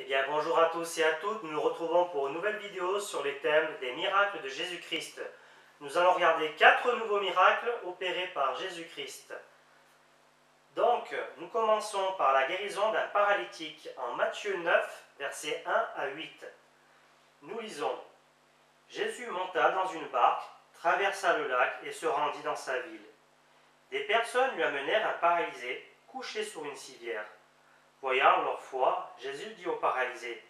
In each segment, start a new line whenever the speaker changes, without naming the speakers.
bien, bonjour à tous et à toutes, nous nous retrouvons pour une nouvelle vidéo sur les thèmes des miracles de Jésus-Christ. Nous allons regarder 4 nouveaux miracles opérés par Jésus-Christ. Donc, nous commençons par la guérison d'un paralytique en Matthieu 9, versets 1 à 8. Nous lisons: Jésus monta dans une barque, traversa le lac et se rendit dans sa ville. Des personnes lui amenèrent un paralysé, couché sur une civière. Voyant leur foi, Jésus dit au paralysé: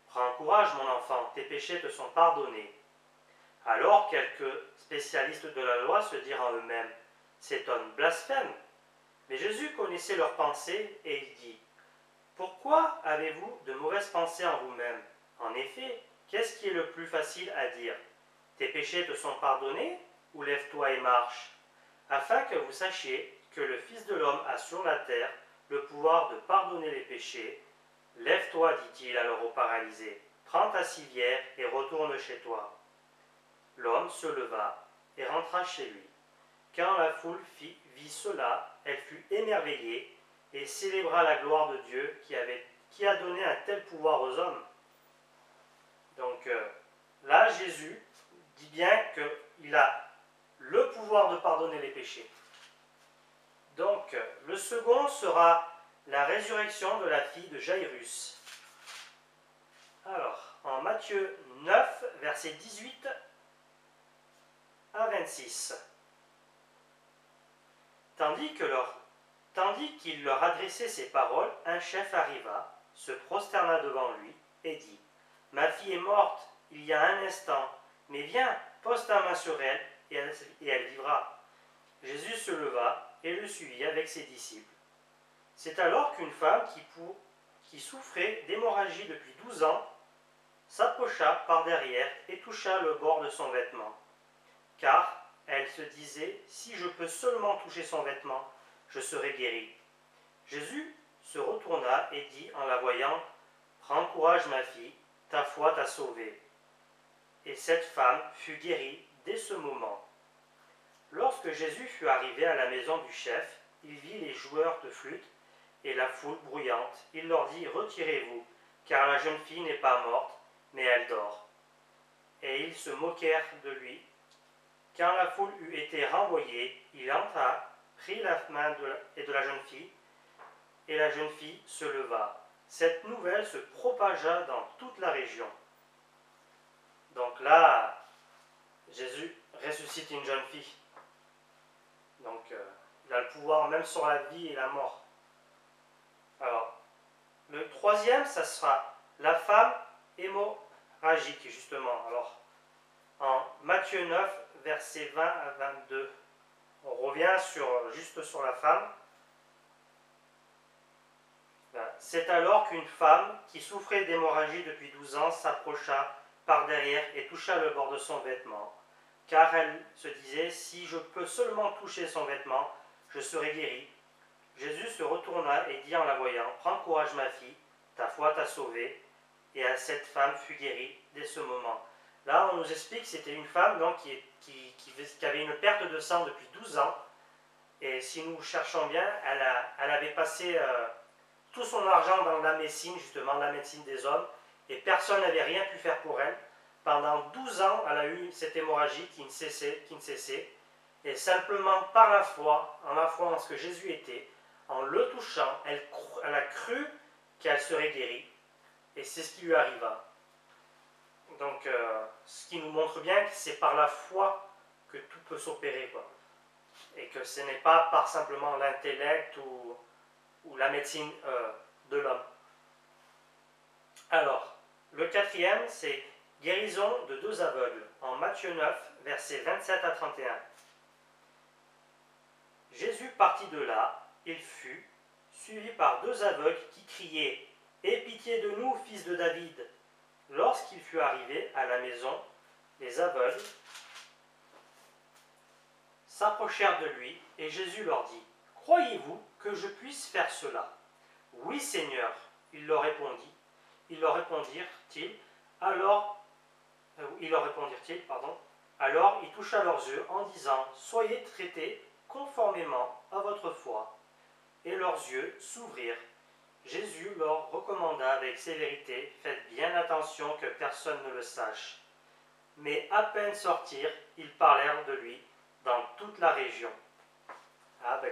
Prends courage, mon enfant, tes péchés te sont pardonnés. Alors quelques spécialistes de la loi se dirent en eux-mêmes: Cet homme blasphème. Mais Jésus connaissait leurs pensées et il dit: Pourquoi avez-vous de mauvaises pensées en vous-même? En effet, qu'est-ce qui est le plus facile à dire? Tes péchés te sont pardonnés, ou lève-toi et marche? Afin que vous sachiez que le Fils de l'homme a sur la terre le pouvoir de pardonner les péchés. Lève-toi, dit-il alors au paralysé, prends ta civière et retourne chez toi. L'homme se leva et rentra chez lui. Quand la foule vit cela, elle fut émerveillée et célébra la gloire de Dieu qui a donné un tel pouvoir aux hommes. Donc là, Jésus dit bien qu'il a le pouvoir de pardonner les péchés. Donc le second sera la résurrection de la fille de Jairus. Alors, en Matthieu 9, versets 18 à 26. Tandis qu'il leur adressait ces paroles, un chef arriva, se prosterna devant lui et dit: Ma fille est morte il y a un instant, mais viens, pose ta main sur elle et elle vivra. Jésus se leva et le suivit avec ses disciples. C'est alors qu'une femme qui souffrait d'hémorragie depuis 12 ans s'approcha par derrière et toucha le bord de son vêtement. Car elle se disait: Si je peux seulement toucher son vêtement, je serai guérie. Jésus se retourna et dit en la voyant: Prends courage, ma fille, ta foi t'a sauvée. Et cette femme fut guérie dès ce moment. Lorsque Jésus fut arrivé à la maison du chef, il vit les joueurs de flûte et la foule bruyante. Il leur dit: Retirez-vous, car la jeune fille n'est pas morte, mais elle dort. Et ils se moquèrent de lui. Quand la foule eut été renvoyée, il entra, prit la main de la jeune fille, et la jeune fille se leva. Cette nouvelle se propagea dans toute la région. Donc là, Jésus ressuscite une jeune fille. Donc il a le pouvoir même sur la vie et la mort. Alors, le troisième, ça sera la femme hémorragique, justement. Alors, en Matthieu 9, versets 20 à 22, on revient juste sur la femme. C'est alors qu'une femme qui souffrait d'hémorragie depuis 12 ans s'approcha par derrière et toucha le bord de son vêtement, car elle se disait: Si je peux seulement toucher son vêtement, je serai guérie. Jésus se retourna et dit en la voyant: Prends courage, ma fille, ta foi t'a sauvée. Et cette femme fut guérie dès ce moment. Là, on nous explique que c'était une femme donc, qui avait une perte de sang depuis 12 ans. Et si nous cherchons bien, elle avait passé tout son argent dans la médecine, justement, la médecine des hommes, et personne n'avait rien pu faire pour elle. Pendant 12 ans, elle a eu cette hémorragie qui ne cessait. Et simplement par la foi, en ce que Jésus était, en le touchant, elle a cru qu'elle serait guérie. Et c'est ce qui lui arriva. Donc, ce qui nous montre bien que c'est par la foi que tout peut s'opérer, quoi. Et que ce n'est pas par simplement l'intellect ou la médecine de l'homme. Alors, le quatrième, c'est guérison de 2 aveugles, en Matthieu 9, versets 27 à 31. Jésus partit de là, il fut suivi par 2 aveugles qui criaient: Aie pitié de nous, fils de David. Lorsqu'il fut arrivé à la maison, les aveugles s'approchèrent de lui et Jésus leur dit: Croyez-vous que je puisse faire cela? Oui, Seigneur, ils leur répondirent-ils. Alors il toucha leurs yeux en disant: Soyez traités conformément à votre foi. Et leurs yeux s'ouvrirent Jésus leur recommanda avec sévérité, faites bien attention que personne ne le sache. Mais à peine sortirent, ils parlèrent de lui dans toute la région.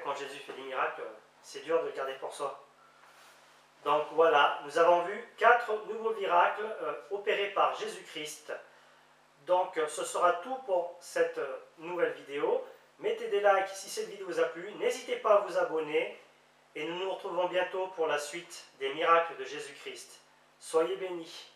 Quand Jésus fait des miracles, c'est dur de le garder pour soi. Donc voilà, nous avons vu 4 nouveaux miracles opérés par Jésus-Christ. Donc ce sera tout pour cette nouvelle vidéo. Mettez des likes si cette vidéo vous a plu. N'hésitez pas à vous abonner. Et nous nous retrouvons bientôt pour la suite des miracles de Jésus-Christ. Soyez bénis.